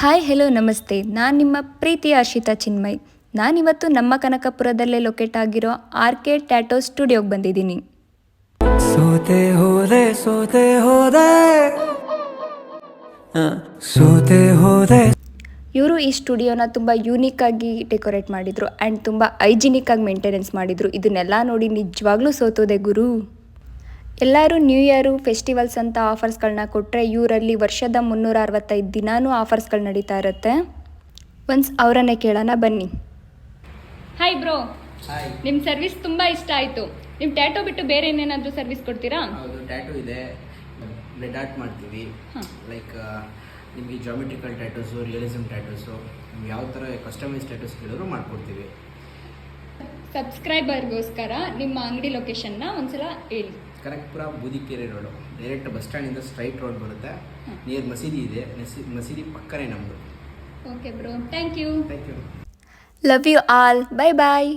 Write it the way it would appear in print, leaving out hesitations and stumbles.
Hi hello ನಮಸ್ತೆ, ನಾನು ನಿಮ್ಮ ಪ್ರೀತಿಯ ಹರ್ಷಿತಾ ಚಿನ್ಮಯ್. ನಾನಿವತ್ತು ನಮ್ಮ ಕನಕಪುರದಲ್ಲೇ ಲೊಕೇಟ್ ಆಗಿರೋ RK ಟ್ಯಾಟೋ ಸ್ಟುಡಿಯೋಗೆ ಬಂದಿದ್ದೀನಿ. ಸೋತೆ ಹೋದೆ. ಇವರು ಈ ಸ್ಟುಡಿಯೋನ ತುಂಬ ಯೂನಿಕ್ಕಾಗಿ ಡೆಕೋರೇಟ್ ಮಾಡಿದರು ಆ್ಯಂಡ್ ತುಂಬ ಹೈಜಿನಿಕ್ಕಾಗಿ ಮೇಂಟೆನೆನ್ಸ್ ಮಾಡಿದರು. ಇದನ್ನೆಲ್ಲ ನೋಡಿ ನಿಜವಾಗ್ಲೂ ಸೋತೋದೆ ಗುರು. ಎಲ್ಲರೂ ನ್ಯೂ ಇಯರು ಫೆಸ್ಟಿವಲ್ಸ್ ಅಂತ ಆಫರ್ಸ್ಗಳನ್ನ ಕೊಟ್ಟರೆ ಇವರಲ್ಲಿ ವರ್ಷದ 365 ದಿನಾನೂ ಆಫರ್ಸ್ಗಳು ನಡೀತಾ ಇರುತ್ತೆ. ಒನ್ಸ್ ಅವರನ್ನೇ ಕೇಳೋಣ ಬನ್ನಿ. ಹಾಯ್ ಬ್ರೋ, ನಿಮ್ಮ ಸರ್ವಿಸ್ ತುಂಬ ಇಷ್ಟ ಆಯಿತು. ನಿಮ್ಮ ಟ್ಯಾಟೋ ಬಿಟ್ಟು ಬೇರೆ ಏನೇನಾದರೂ ಸರ್ವಿಸ್ ಕೊಡ್ತೀರಾ? ಹೌದು, ಟ್ಯಾಟೂ ಇದೆ, ಬ್ಲೆಡ್ ಆರ್ಟ್ ಮಾಡ್ತೀವಿ. ಲೈಕ್ ನಿಮಗೆ ಜಾಮೆಟ್ರಿಕಲ್ ಟ್ಯಾಟೂಸು, ರಿಯಲಿಸಮ್ ಟ್ಯಾಟೂಸು, ನಿಮ್ಗೆ ಯಾವ ಥರ ಕಸ್ಟಮೈಸ್ ಟ್ಯಾಟೂಸ್ ಕೇಳಿದ್ರು ಮಾಡ್ಕೊಡ್ತೀವಿ. ಸಬ್ಸ್ಕ್ರೈಬರ್ಗೋಸ್ಕರ ನಿಮ್ಮ ಅಂಗಡಿ ಲೊಕೇಶನ್ನ ಒಂದ್ಸಲ ಹೇಳಿ. Kanakapura Boodikere road, direct bus ಸ್ಟ್ಯಾಂಡಿಂದ ಸ್ಟ್ರೈಟ್ ರೋಡ್ ಬರುತ್ತೆ. ನಿಯರ್ ಮಸೀದಿ ಇದೆ, ಮಸೀದಿ ಪಕ್ಕನೇ ನಮ್ಮದು. Okay bro, thank you. Thank you. Love you all, bye bye.